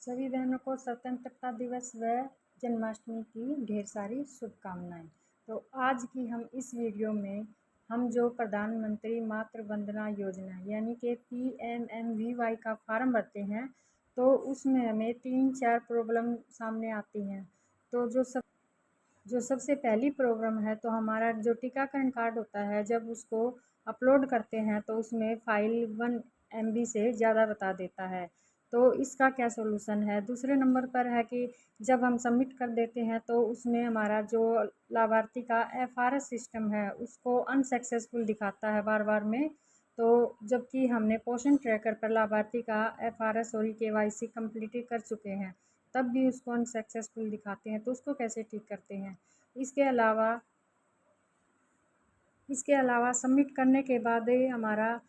सभी बहनों को स्वतंत्रता दिवस व जन्माष्टमी की ढेर सारी शुभकामनाएं। तो आज की हम इस वीडियो में हम जो प्रधानमंत्री मातृ वंदना योजना यानी कि PMMVY का फॉर्म भरते हैं तो उसमें हमें 3-4 प्रॉब्लम सामने आती हैं। तो जो सबसे पहली प्रॉब्लम है, तो हमारा जो टीकाकरण कार्ड होता है जब उसको अपलोड करते हैं तो उसमें फाइल 1 MB से ज़्यादा बता देता है। तो इसका क्या सॉल्यूशन है। दूसरे नंबर पर है कि जब हम सबमिट कर देते हैं तो उसमें हमारा जो लाभार्थी का FRS सिस्टम है उसको अनसक्सेसफुल दिखाता है बार बार में। तो जबकि हमने पोषण ट्रैकर पर लाभार्थी का FRS और KYC कंप्लीट कर चुके हैं, तब भी उसको अनसक्सेसफुल दिखाते हैं। तो उसको कैसे ठीक करते हैं। इसके अलावा सबमिट करने के बाद हमारा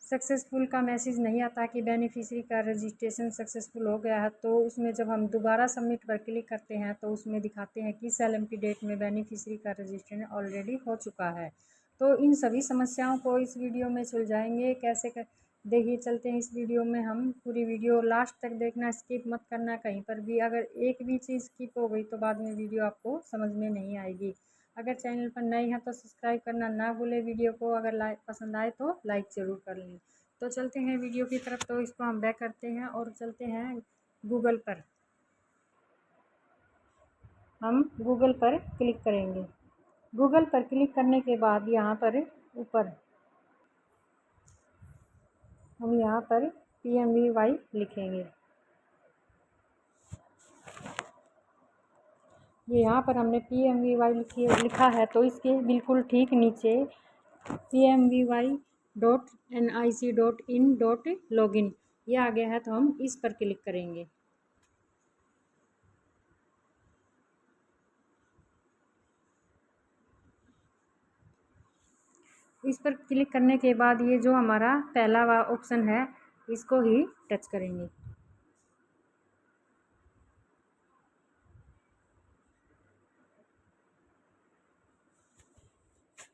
सक्सेसफुल का मैसेज नहीं आता कि बेनिफिशियरी का रजिस्ट्रेशन सक्सेसफुल हो गया है। तो उसमें जब हम दोबारा सबमिट पर क्लिक करते हैं तो उसमें दिखाते हैं कि सेलेंटी डेट में बेनिफिशियरी का रजिस्ट्रेशन ऑलरेडी हो चुका है। तो इन सभी समस्याओं को इस वीडियो में सुलझाएंगे कैसे देखिए चलते हैं इस वीडियो में। हम पूरी वीडियो लास्ट तक देखना, स्किप मत करना कहीं पर भी। अगर एक भी चीज़ स्किप हो गई तो बाद में वीडियो आपको समझ में नहीं आएगी। अगर चैनल पर नए हैं तो सब्सक्राइब करना ना भूलें। वीडियो को अगर पसंद आए तो लाइक ज़रूर कर लें। तो चलते हैं वीडियो की तरफ। तो इसको हम बैक करते हैं और चलते हैं गूगल पर। हम गूगल पर क्लिक करेंगे। गूगल पर क्लिक करने के बाद यहाँ पर ऊपर हम यहाँ पर PMVY लिखेंगे। ये यहाँ पर हमने PMVY लिखा है तो इसके बिल्कुल ठीक नीचे PMVY.nic.in.login ये आ गया है, तो हम इस पर क्लिक करेंगे। इस पर क्लिक करने के बाद ये जो हमारा पहला ऑप्शन है इसको ही टच करेंगे।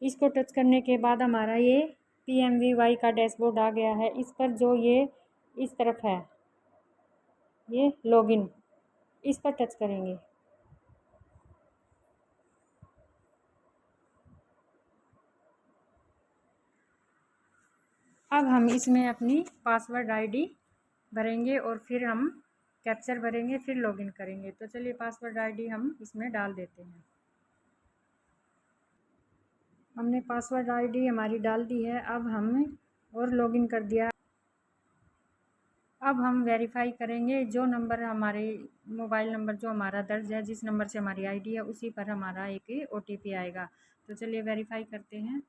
इसको टच करने के बाद हमारा ये PMVY का डैशबोर्ड आ गया है। इस पर जो ये इस तरफ है ये लॉगिन, इस पर टच करेंगे। अब हम इसमें अपनी पासवर्ड ID भरेंगे और फिर हम कैप्चर भरेंगे, फिर लॉगिन करेंगे। तो चलिए पासवर्ड ID हम इसमें डाल देते हैं। हमने पासवर्ड ID हमारी डाल दी है। अब हम और लॉगिन कर दिया। अब हम वेरीफाई करेंगे जो नंबर हमारे मोबाइल नंबर जो हमारा दर्ज है, जिस नंबर से हमारी ID है उसी पर हमारा एक OTP आएगा। तो चलिए वेरीफाई करते हैं।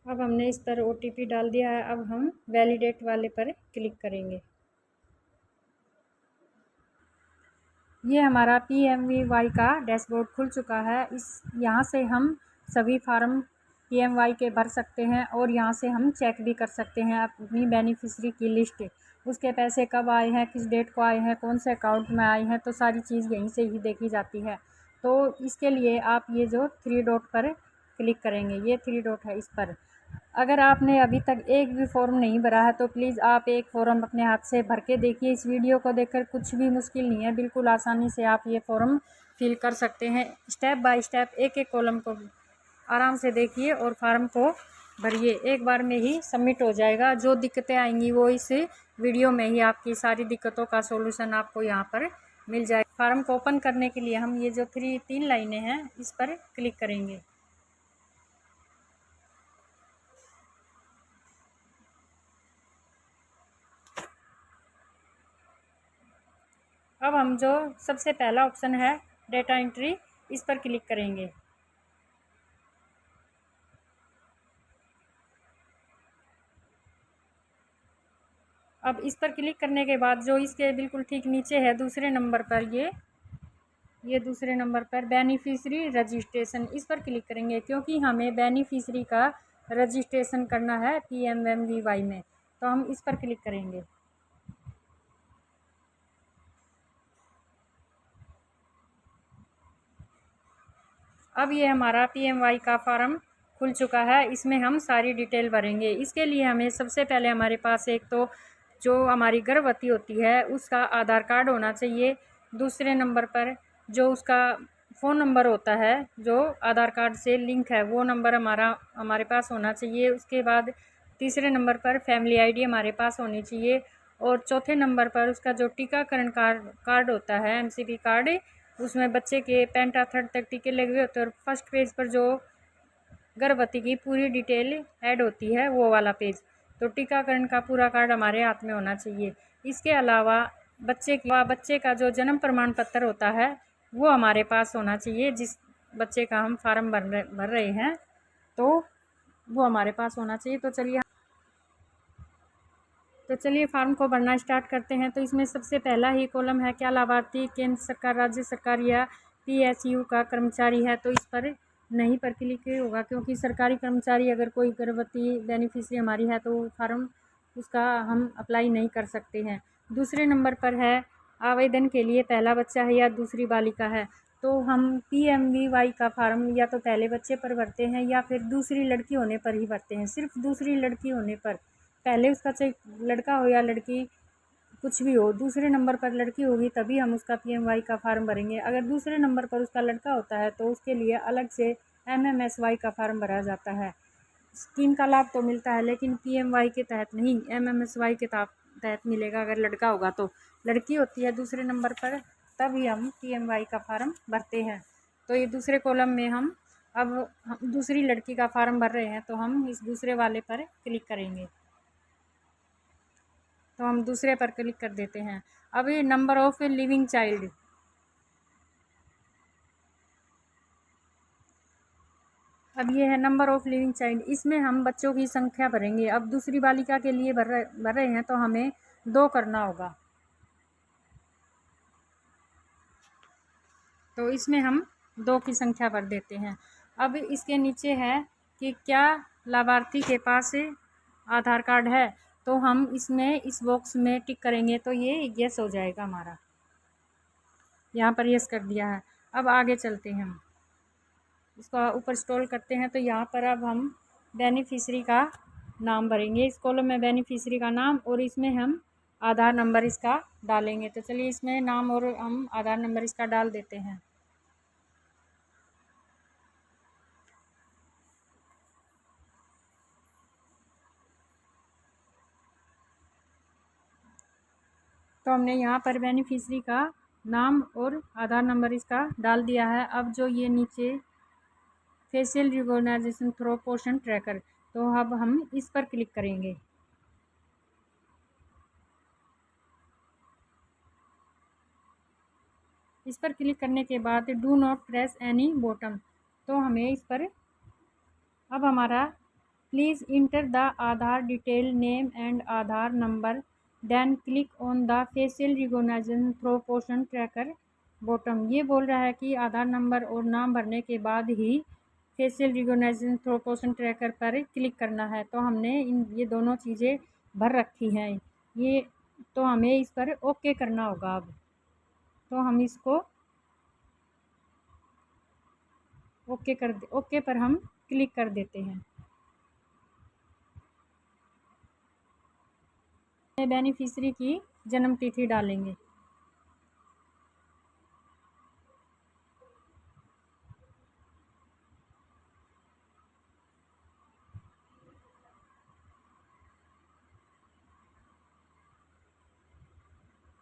अब हमने इस पर OTP डाल दिया है। अब हम वैलिडेट वाले पर क्लिक करेंगे। ये हमारा PMVY का डैशबोर्ड खुल चुका है। यहाँ से हम सभी फार्म PMY के भर सकते हैं और यहाँ से हम चेक भी कर सकते हैं अपनी बेनिफिशियरी की लिस्ट, उसके पैसे कब आए हैं, किस डेट को आए हैं, कौन से अकाउंट में आए हैं। तो सारी चीज़ यहीं से ही देखी जाती है। तो इसके लिए आप ये जो 3 डॉट पर क्लिक करेंगे, ये 3 डॉट है इस पर। अगर आपने अभी तक एक भी फॉर्म नहीं भरा है तो प्लीज़ आप एक फॉर्म अपने हाथ से भर के देखिए। इस वीडियो को देखकर कुछ भी मुश्किल नहीं है, बिल्कुल आसानी से आप ये फॉर्म फिल कर सकते हैं। स्टेप बाय स्टेप एक एक कॉलम को आराम से देखिए और फॉर्म को भरिए। एक बार में ही सबमिट हो जाएगा। जो दिक्कतें आएंगी वो इस वीडियो में ही आपकी सारी दिक्कतों का सॉल्यूशन आपको यहाँ पर मिल जाएगा। फॉर्म को ओपन करने के लिए हम ये जो 3 लाइनें हैं इस पर क्लिक करेंगे। अब हम जो सबसे पहला ऑप्शन है डेटा एंट्री, इस पर क्लिक करेंगे। अब इस पर क्लिक करने के बाद जो इसके बिल्कुल ठीक नीचे है दूसरे नंबर पर ये दूसरे नंबर पर बेनिफिशियरी रजिस्ट्रेशन, इस पर क्लिक करेंगे क्योंकि हमें बेनिफिशियरी का रजिस्ट्रेशन करना है PMMVY में। तो हम इस पर क्लिक करेंगे। अब ये हमारा PMY का फॉर्म खुल चुका है। इसमें हम सारी डिटेल भरेंगे। इसके लिए हमें सबसे पहले हमारे पास एक तो जो हमारी गर्भवती होती है उसका आधार कार्ड होना चाहिए। दूसरे नंबर पर जो उसका फ़ोन नंबर होता है जो आधार कार्ड से लिंक है वो नंबर हमारे पास होना चाहिए। उसके बाद तीसरे नंबर पर फैमिली आईडी हमारे पास होनी चाहिए। और चौथे नंबर पर उसका जो टीकाकरण कार्ड होता है MCP कार्ड, उसमें बच्चे के पेंटा थर्ड तक टीके लगे हुए होते हैं। और फर्स्ट पेज पर जो गर्भवती की पूरी डिटेल ऐड होती है वो वाला पेज। तो टीकाकरण का पूरा कार्ड हमारे हाथ में होना चाहिए। इसके अलावा बच्चे का जो जन्म प्रमाण पत्र होता है वो हमारे पास होना चाहिए। जिस बच्चे का हम फार्म भर रहे हैं तो वो हमारे पास होना चाहिए। तो चलिए फार्म को भरना स्टार्ट करते हैं। तो इसमें सबसे पहला ही कॉलम है, क्या लाभार्थी केंद्र सरकार, राज्य सरकार या PSU का कर्मचारी है। तो इस पर नहीं पर क्लिक होगा, क्योंकि सरकारी कर्मचारी अगर कोई गर्भवती बेनिफिशियरी हमारी है तो फार्म उसका हम अप्लाई नहीं कर सकते हैं। दूसरे नंबर पर है आवेदन के लिए पहला बच्चा है या दूसरी बालिका है। तो हम PMVY का फार्म या तो पहले बच्चे पर भरते हैं या फिर दूसरी लड़की होने पर ही भरते हैं। सिर्फ दूसरी लड़की होने पर, पहले उसका चाहे लड़का हो या लड़की कुछ भी हो, दूसरे नंबर पर लड़की होगी तभी हम उसका PMY का फार्म भरेंगे। अगर दूसरे नंबर पर उसका लड़का होता है तो उसके लिए अलग से MMSY का फार्म भरा जाता है। स्कीम का लाभ तो मिलता है लेकिन PMY के तहत नहीं, MMSY के तहत मिलेगा। अगर लड़का होगा तो, लड़की होती है दूसरे नंबर पर तभी हम PMY का फार्म भरते हैं। तो ये दूसरे कॉलम में हम दूसरी लड़की का फार्म भर रहे हैं तो हम इस दूसरे वाले पर क्लिक करेंगे। तो हम दूसरे पर क्लिक कर देते हैं। अब ये नंबर ऑफ लिविंग चाइल्ड, अब ये है नंबर ऑफ लिविंग चाइल्ड। इसमें हम बच्चों की संख्या भरेंगे। अब दूसरी बालिका के लिए भर रहे हैं तो हमें 2 करना होगा। तो इसमें हम 2 की संख्या भर देते हैं। अब इसके नीचे है कि क्या लाभार्थी के पास आधार कार्ड है। तो हम इसमें इस बॉक्स में टिक करेंगे तो ये यस हो जाएगा हमारा। यहाँ पर यस कर दिया है। अब आगे चलते हैं, हम इसको ऊपर स्क्रॉल करते हैं तो यहाँ पर अब हम बेनिफिशियरी का नाम भरेंगे। इस कॉलम में बेनिफिशियरी का नाम और इसमें हम आधार नंबर इसका डालेंगे। तो चलिए इसमें नाम और हम आधार नंबर इसका डाल देते हैं। तो हमने यहाँ पर बेनिफिशियरी का नाम और आधार नंबर इसका डाल दिया है। अब जो ये नीचे facial recognition through Poshan tracker, तो अब हम इस पर क्लिक करेंगे। इस पर क्लिक करने के बाद do not press any bottom, तो हमें इस पर अब हमारा please enter the Aadhaar detail name and Aadhaar number then click on the facial recognition through Poshan tracker bottom. ये बोल रहा है कि आधार नंबर और नाम भरने के बाद ही facial recognition through Poshan tracker पर क्लिक करना है। तो हमने ये दोनों चीज़ें भर रखी हैं ये, तो हमें इस पर ओके करना होगा। अब तो हम इसको ओके पर हम क्लिक कर देते हैं। बेनिफिशियरी की जन्म तिथि डालेंगे।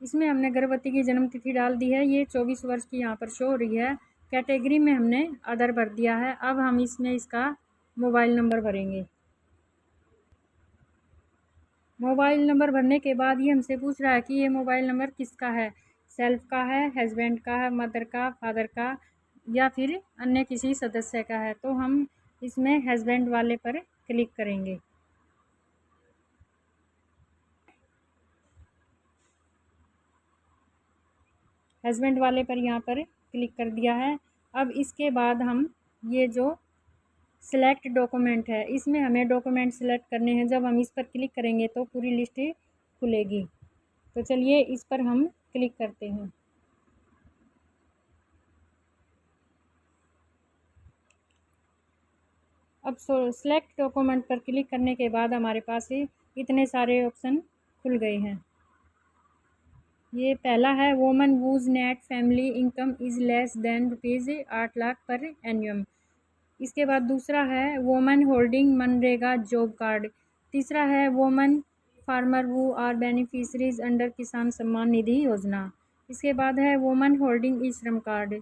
इसमें हमने गर्भवती की जन्म तिथि डाल दी है, ये 24 वर्ष की यहाँ पर शो हो रही है। कैटेगरी में हमने अदर भर दिया है। अब हम इसमें इसका मोबाइल नंबर भरेंगे। मोबाइल नंबर भरने के बाद ये हमसे पूछ रहा है कि ये मोबाइल नंबर किसका है, सेल्फ का है, हस्बैंड का है, मदर का, फादर का या फिर अन्य किसी सदस्य का है। तो हम इसमें हस्बैंड वाले पर क्लिक करेंगे। हस्बैंड वाले पर यहाँ पर क्लिक कर दिया है। अब इसके बाद हम ये जो सिलेक्ट डॉक्यूमेंट है इसमें हमें डॉक्यूमेंट सिलेक्ट करने हैं। जब हम इस पर क्लिक करेंगे तो पूरी लिस्ट खुलेगी। तो चलिए इस पर हम क्लिक करते हैं। अब सेलेक्ट डॉक्यूमेंट पर क्लिक करने के बाद हमारे पास इतने सारे ऑप्शन खुल गए हैं। ये पहला है woman whose net family income is less than ₹8 lakh पर एन्युम। इसके बाद दूसरा है woman holding MNREGA job card. तीसरा है woman farmer who are beneficiaries under Kisan Samman निधि योजना। इसके बाद है वोमन होल्डिंग ई श्रम कार्ड,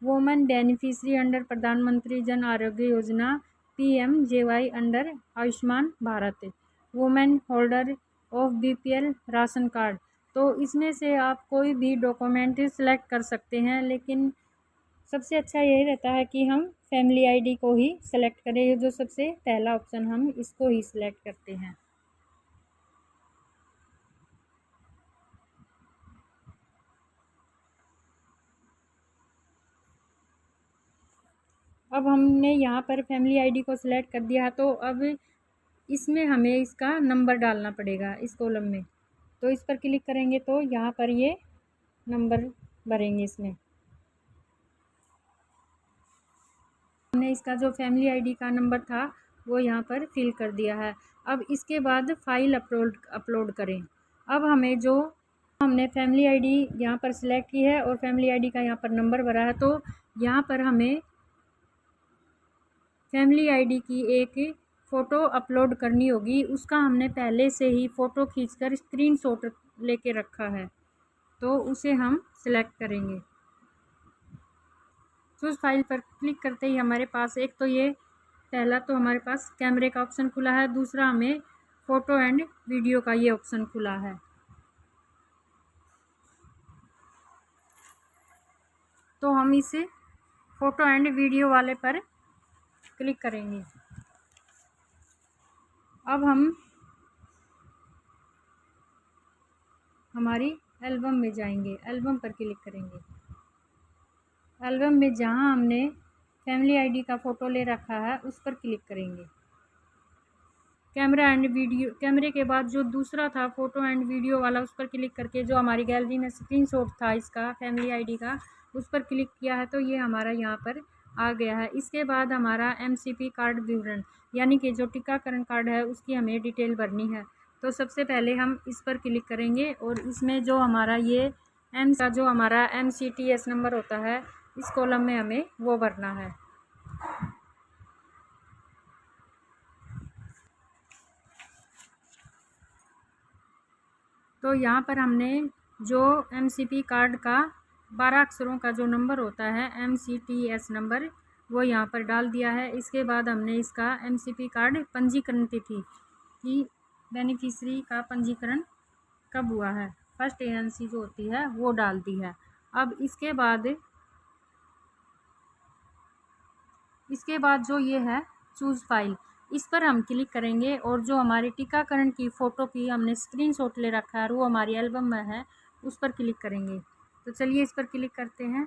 वोमन बेनिफिशरी अंडर प्रधानमंत्री Jan Arogya Yojana PMJY under Ayushman Bharat, women holder of BPL ration card. तो इसमें से आप कोई भी डॉक्यूमेंट सेलेक्ट कर सकते हैं, लेकिन सबसे अच्छा यही रहता है कि हम फैमिली आईडी को ही सेलेक्ट करें। ये जो सबसे पहला ऑप्शन हम इसको ही सिलेक्ट करते हैं। अब हमने यहाँ पर फैमिली आईडी को सिलेक्ट कर दिया, तो अब इसमें हमें इसका नंबर डालना पड़ेगा इस कॉलम में। तो इस पर क्लिक करेंगे तो यहाँ पर ये नंबर भरेंगे। इसमें हमने इसका जो फैमिली आईडी का नंबर था वो यहाँ पर फिल कर दिया है। अब इसके बाद फाइल अपलोड करें। अब हमें जो हमने फैमिली आईडी यहाँ पर सिलेक्ट की है और फैमिली आईडी का यहाँ पर नंबर भरा है, तो यहाँ पर हमें फैमिली आईडी की एक फ़ोटो अपलोड करनी होगी। उसका हमने पहले से ही फ़ोटो खींचकर स्क्रीनशॉट लेके रखा है, तो उसे हम सिलेक्ट करेंगे। चूज़ फाइल पर क्लिक करते ही हमारे पास एक तो ये पहला तो हमारे पास कैमरे का ऑप्शन खुला है, दूसरा हमें फ़ोटो एंड वीडियो का ये ऑप्शन खुला है। तो हम इस फ़ोटो एंड वीडियो वाले पर क्लिक करेंगे। अब हम हमारी एल्बम में जाएंगे, एल्बम पर क्लिक करेंगे। एल्बम में जहां हमने फैमिली आईडी का फ़ोटो ले रखा है उस पर क्लिक करेंगे। कैमरा एंड वीडियो, कैमरे के बाद जो दूसरा था फ़ोटो एंड वीडियो वाला, उस पर क्लिक करके जो हमारी गैलरी में स्क्रीनशॉट था इसका फैमिली आईडी का, उस पर क्लिक किया है तो ये हमारा यहाँ पर आ गया है। इसके बाद हमारा MCP कार्ड विवरण, यानी कि जो टीकाकरण कार्ड है उसकी हमें डिटेल भरनी है। तो सबसे पहले हम इस पर क्लिक करेंगे और इसमें जो हमारा ये का जो हमारा MCTS नंबर होता है इस कॉलम में हमें वो भरना है। तो यहाँ पर हमने जो MCP कार्ड का 12 अक्षरों का जो नंबर होता है MCTS नंबर, वो यहाँ पर डाल दिया है। इसके बाद हमने इसका MCP कार्ड पंजीकरण तिथि की बेनिफिशरी का पंजीकरण कब हुआ है, फर्स्ट ANC जो होती है वो डाल दी है। अब इसके बाद जो ये है चूज़ फाइल, इस पर हम क्लिक करेंगे और जो हमारे टीकाकरण की फ़ोटो की हमने स्क्रीनशॉट ले रखा है और वो हमारी एल्बम में है उस पर क्लिक करेंगे। तो चलिए इस पर क्लिक करते हैं।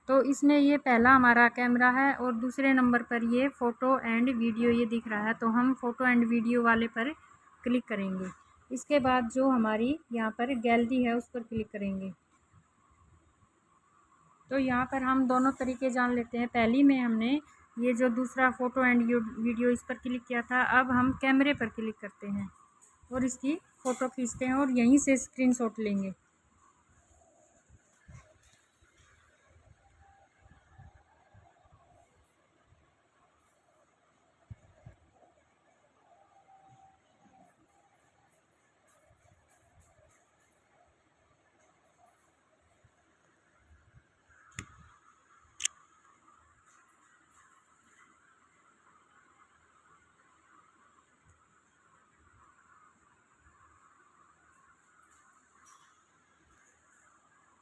तो इसमें ये पहला हमारा कैमरा है और दूसरे नंबर पर ये फ़ोटो एंड वीडियो ये दिख रहा है, तो हम फ़ोटो एंड वीडियो वाले पर क्लिक करेंगे। इसके बाद जो हमारी यहाँ पर गैलरी है उस पर क्लिक करेंगे। तो यहाँ पर हम दोनों तरीके जान लेते हैं। पहली में हमने ये जो दूसरा फ़ोटो एंड वीडियो इस पर क्लिक किया था, अब हम कैमरे पर क्लिक करते हैं और इसकी फ़ोटो खींचते हैं और यहीं से स्क्रीनशॉट लेंगे।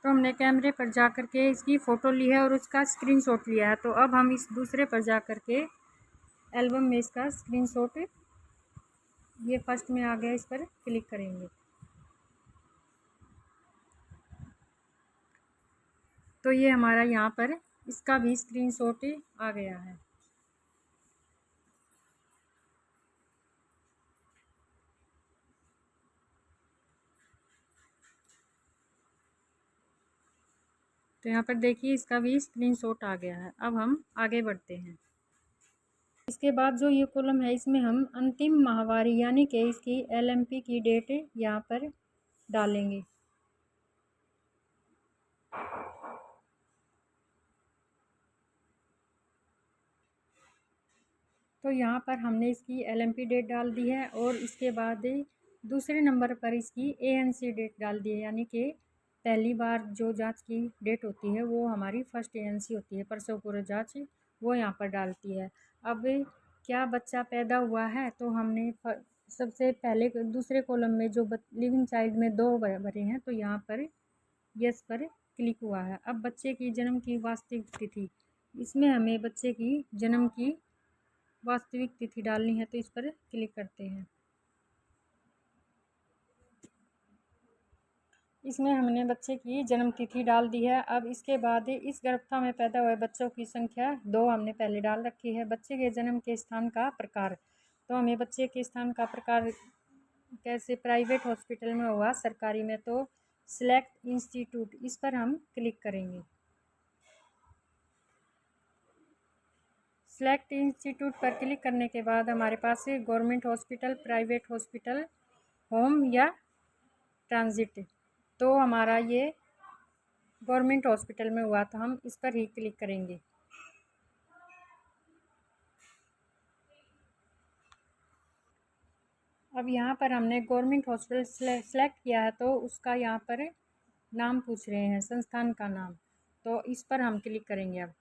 तो हमने कैमरे पर जा कर के इसकी फ़ोटो ली है और उसका स्क्रीनशॉट लिया है। तो अब हम इस दूसरे पर जा कर के एल्बम में इसका स्क्रीनशॉट, ये फर्स्ट में आ गया, इस पर क्लिक करेंगे। तो ये हमारा यहाँ पर इसका भी स्क्रीनशॉट आ गया है। तो यहाँ पर देखिए इसका भी स्क्रीनशॉट आ गया है। अब हम आगे बढ़ते हैं। इसके बाद जो ये कॉलम है इसमें हम अंतिम माहवारी यानी कि इसकी LMP की डेट यहाँ पर डालेंगे। तो यहाँ पर हमने इसकी LMP डेट डाल दी है और इसके बाद दूसरे नंबर पर इसकी ANC डेट डाल दी है, यानी कि पहली बार जो जांच की डेट होती है वो हमारी फर्स्ट ANC होती है, प्रसव पूर्व जांच, वो यहाँ पर डालती है। अब क्या बच्चा पैदा हुआ है तो हमने सबसे पहले दूसरे कॉलम में जो लिविंग चाइल्ड में 2 भरे हैं तो यहाँ पर यस पर क्लिक हुआ है। अब बच्चे की जन्म की वास्तविक तिथि, इसमें हमें बच्चे की जन्म की वास्तविक तिथि डालनी है तो इस पर क्लिक करते हैं। इसमें हमने बच्चे की जन्म तिथि डाल दी है। अब इसके बाद इस गर्भावस्था में पैदा हुए बच्चों की संख्या 2 हमने पहले डाल रखी है। बच्चे के जन्म के स्थान का प्रकार, तो हमें बच्चे के स्थान का प्रकार कैसे, प्राइवेट हॉस्पिटल में हुआ, सरकारी में तो सिलेक्ट इंस्टीट्यूट, इस पर हम क्लिक करेंगे। सेलेक्ट इंस्टीट्यूट पर क्लिक करने के बाद हमारे पास government hospital, private hospital, home या ट्रांजिट, तो हमारा ये गवर्नमेंट हॉस्पिटल में हुआ तो हम इस पर ही क्लिक करेंगे। अब यहाँ पर हमने गवर्नमेंट हॉस्पिटल सेलेक्ट किया है तो उसका यहाँ पर नाम पूछ रहे हैं, संस्थान का नाम, तो इस पर हम क्लिक करेंगे। अब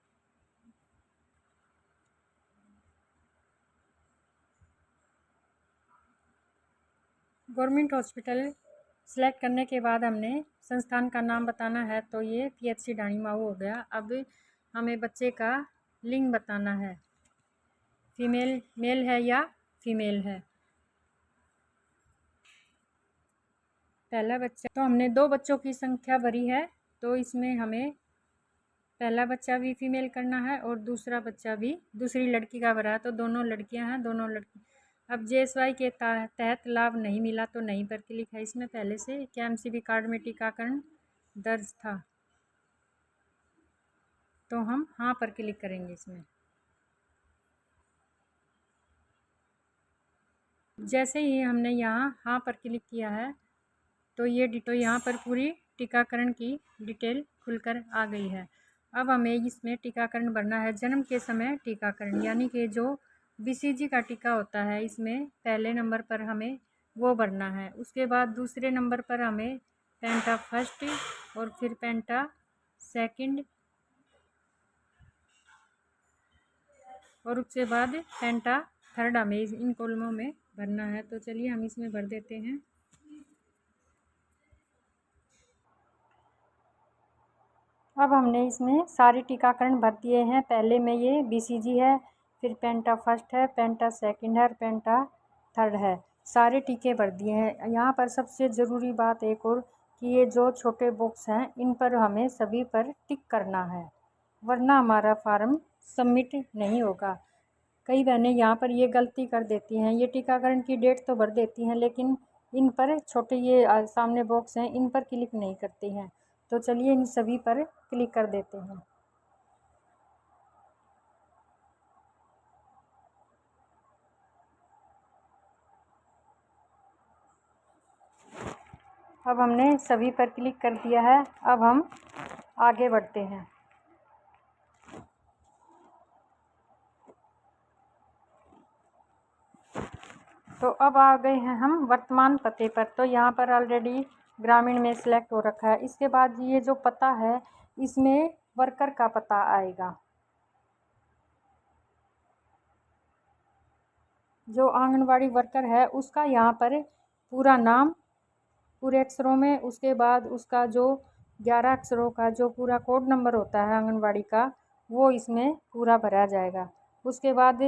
गवर्नमेंट हॉस्पिटल सेलेक्ट करने के बाद हमने संस्थान का नाम बताना है तो ये PHC डाणीमाऊ हो गया। अब हमें बच्चे का लिंग बताना है, फीमेल, मेल है या फीमेल है। पहला बच्चा, तो हमने 2 बच्चों की संख्या भरी है तो इसमें हमें पहला बच्चा भी फीमेल करना है और दूसरा बच्चा भी दूसरी लड़की का भरा है तो दोनों लड़कियां हैं, दोनों लड़की। अब JSY के तहत लाभ नहीं मिला तो नहीं पर क्लिक है। इसमें पहले से क्या MCV कार्ड में टीकाकरण दर्ज था तो हम हाँ पर क्लिक करेंगे। इसमें जैसे ही हमने यहाँ हाँ पर क्लिक किया है तो ये यहाँ पर पूरी टीकाकरण की डिटेल खुलकर आ गई है। अब हमें इसमें टीकाकरण भरना है, जन्म के समय टीकाकरण, यानी कि जो BCG का टीका होता है इसमें पहले नंबर पर हमें वो भरना है। उसके बाद दूसरे नंबर पर हमें पेंटा फर्स्ट और फिर पेंटा सेकंड और उसके बाद पेंटा थर्ड हमें इन कॉलमों में भरना है। तो चलिए हम इसमें भर देते हैं। अब हमने इसमें सारे टीकाकरण भर दिए हैं। पहले में ये BCG है, फिर पेंटा फर्स्ट है, पेंटा सेकंड है, पेंटा थर्ड है, सारे टीके भर दिए हैं। यहाँ पर सबसे ज़रूरी बात एक और कि ये जो छोटे बॉक्स हैं इन पर हमें सभी पर टिक करना है, वरना हमारा फार्म सबमिट नहीं होगा। कई बहनें यहाँ पर ये गलती कर देती हैं, ये टीकाकरण की डेट तो भर देती हैं लेकिन इन पर छोटे ये सामने बॉक्स हैं इन पर क्लिक नहीं करती हैं। तो चलिए इन सभी पर क्लिक कर देते हैं। अब हमने सभी पर क्लिक कर दिया है। अब हम आगे बढ़ते हैं। तो अब आ गए हैं हम वर्तमान पते पर। तो यहाँ पर ऑलरेडी ग्रामीण में सिलेक्ट हो रखा है। इसके बाद ये जो पता है इसमें वर्कर का पता आएगा। जो आंगनवाड़ी वर्कर है उसका यहाँ पर पूरा नाम पूरे अक्षरों में, उसके बाद उसका जो 11 अक्षरों का जो पूरा कोड नंबर होता है आंगनवाड़ी का वो इसमें पूरा भरा जाएगा। उसके बाद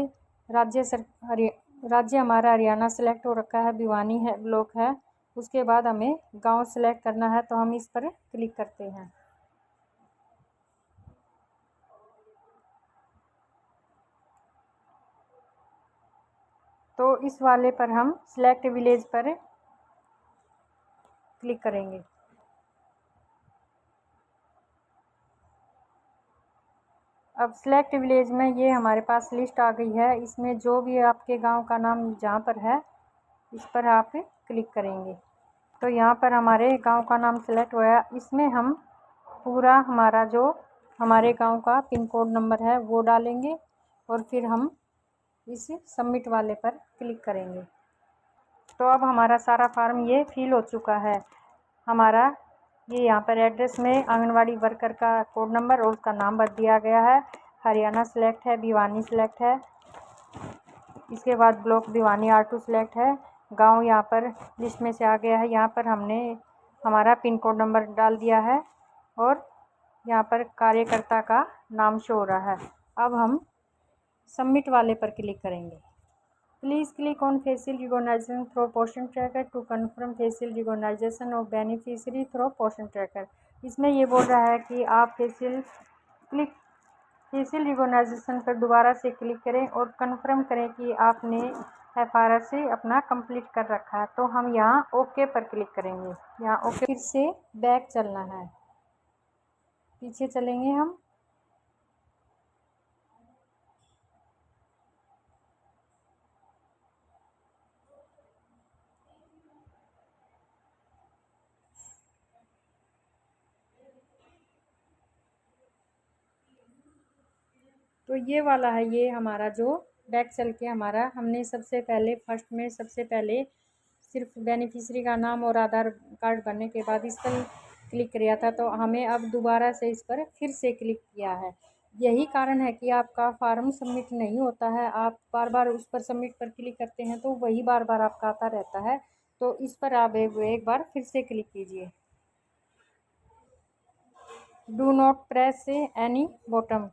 राज्य हमारा हरियाणा सेलेक्ट हो रखा है, भिवानी है, ब्लॉक है। उसके बाद हमें गांव सेलेक्ट करना है तो हम इस पर क्लिक करते हैं। तो इस वाले पर हम सेलेक्ट विलेज पर क्लिक करेंगे। अब सेलेक्ट विलेज में ये हमारे पास लिस्ट आ गई है। इसमें जो भी आपके गांव का नाम जहाँ पर है इस पर आप क्लिक करेंगे तो यहाँ पर हमारे गांव का नाम सेलेक्ट हुआ। इसमें हम पूरा हमारा जो हमारे गांव का पिन कोड नंबर है वो डालेंगे और फिर हम इस सबमिट वाले पर क्लिक करेंगे। तो अब हमारा सारा फॉर्म ये फिल हो चुका है। हमारा ये यहाँ पर एड्रेस में आंगनवाड़ी वर्कर का कोड नंबर और उसका नाम भर दिया गया है। हरियाणा सेलेक्ट है, भिवानी सेलेक्ट है, इसके बाद ब्लॉक भिवानी R2 सेलेक्ट है। गांव यहाँ पर लिस्ट में से आ गया है। यहाँ पर हमने हमारा पिन कोड नंबर डाल दिया है और यहाँ पर कार्यकर्ता का नाम शो हो रहा है। अब हम सबमिट वाले पर क्लिक करेंगे। Please click on facial recognition through Poshan tracker to confirm facial recognition of beneficiary through Poshan tracker. इसमें ये बोल रहा है कि आप फेशियल रिकॉग्निशन पर दोबारा से क्लिक करें और कंफर्म करें कि आपने FRS से अपना कंप्लीट कर रखा है। तो हम यहाँ ओके पर क्लिक करेंगे। यहाँ ओके, फिर से बैक चलना है, पीछे चलेंगे हम। तो ये वाला है, ये हमारा जो बैक चल के हमारा हमने सबसे पहले फर्स्ट में सबसे पहले सिर्फ बेनिफिशियरी का नाम और आधार कार्ड भरने के बाद इस पर क्लिक किया था। तो हमें अब दोबारा से इस पर फिर से क्लिक किया है। यही कारण है कि आपका फार्म सबमिट नहीं होता है। आप बार बार उस पर सबमिट पर क्लिक करते हैं तो वही बार बार आपका आता रहता है। तो इस पर आप एक बार फिर से क्लिक कीजिए। Do not press any bottom,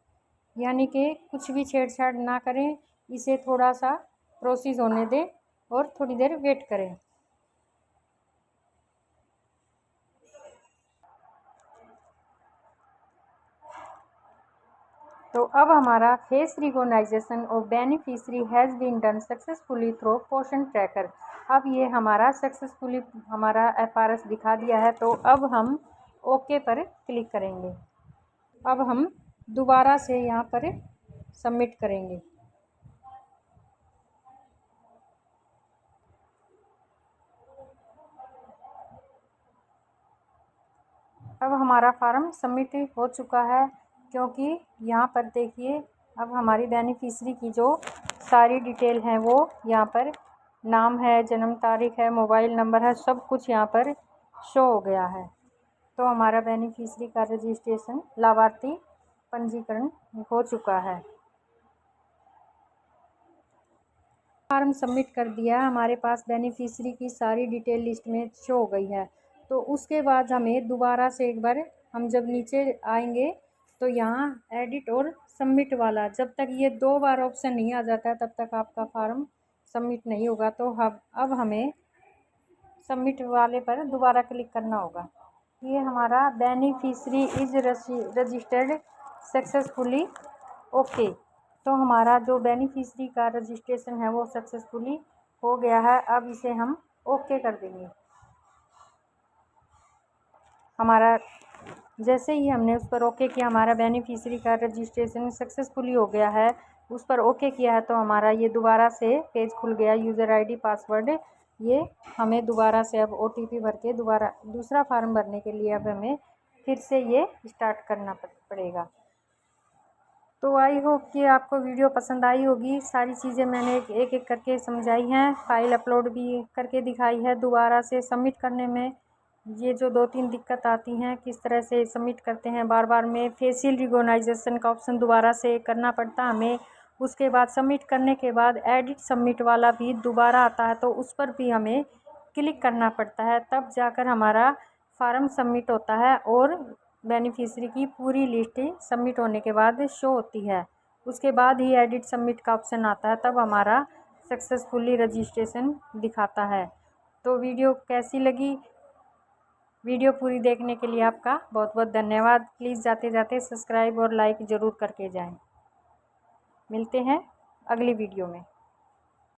यानी कि कुछ भी छेड़छाड़ ना करें। इसे थोड़ा सा प्रोसेस होने दें और थोड़ी देर वेट करें। तो अब हमारा face recognition of beneficiary has been done successfully through Poshan tracker. अब ये हमारा सक्सेसफुली हमारा FRS दिखा दिया है। तो अब हम ओके पर क्लिक करेंगे। अब हम दोबारा से यहाँ पर सबमिट करेंगे। अब हमारा फार्म सबमिट हो चुका है, क्योंकि यहाँ पर देखिए अब हमारी बेनिफिशियरी की जो सारी डिटेल हैं वो यहाँ पर नाम है, जन्म तारीख है, मोबाइल नंबर है, सब कुछ यहाँ पर शो हो गया है। तो हमारा बेनिफिशियरी का रजिस्ट्रेशन लाभार्थी पंजीकरण हो चुका है। फॉर्म सबमिट कर दिया, हमारे पास बेनिफिशियरी की सारी डिटेल लिस्ट में शो हो गई है। तो उसके बाद हमें दोबारा से एक बार हम जब नीचे आएंगे तो यहाँ एडिट और सबमिट वाला, जब तक ये 2 बार ऑप्शन नहीं आ जाता है तब तक आपका फॉर्म सबमिट नहीं होगा। तो अब हमें सबमिट वाले पर दोबारा क्लिक करना होगा। ये हमारा beneficiary is registered successfully okay. तो हमारा जो बेनिफिशियरी का रजिस्ट्रेशन है वो सक्सेसफुली हो गया है। अब इसे हम ओके कर देंगे। हमारा जैसे ही हमने उस पर ओके किया, हमारा बेनिफिशियरी का रजिस्ट्रेशन सक्सेसफुली हो गया है। उस पर ओके किया है तो हमारा ये दोबारा से पेज खुल गया, यूज़र ID पासवर्ड। ये हमें दोबारा से अब OTP भर के दोबारा दूसरा फार्म भरने के लिए अब हमें फिर से ये स्टार्ट करना पड़ेगा। तो आई होप कि आपको वीडियो पसंद आई होगी। सारी चीज़ें मैंने एक एक करके समझाई हैं, फ़ाइल अपलोड भी करके दिखाई है। दोबारा से सबमिट करने में ये जो 2-3 दिक्कत आती हैं, किस तरह से सबमिट करते हैं बार बार में फेशियल रिकॉग्निशन का ऑप्शन दोबारा से करना पड़ता हमें। उसके बाद सबमिट करने के बाद एडिट सबमिट वाला भी दोबारा आता है, तो उस पर भी हमें क्लिक करना पड़ता है, तब जाकर हमारा फार्म सबमिट होता है और बेनिफिशियरी की पूरी लिस्ट सबमिट होने के बाद शो होती है। उसके बाद ही एडिट सबमिट का ऑप्शन आता है, तब हमारा सक्सेसफुली रजिस्ट्रेशन दिखाता है। तो वीडियो कैसी लगी? वीडियो पूरी देखने के लिए आपका बहुत बहुत धन्यवाद। प्लीज़ जाते जाते सब्सक्राइब और लाइक ज़रूर करके जाएं। मिलते हैं अगली वीडियो में।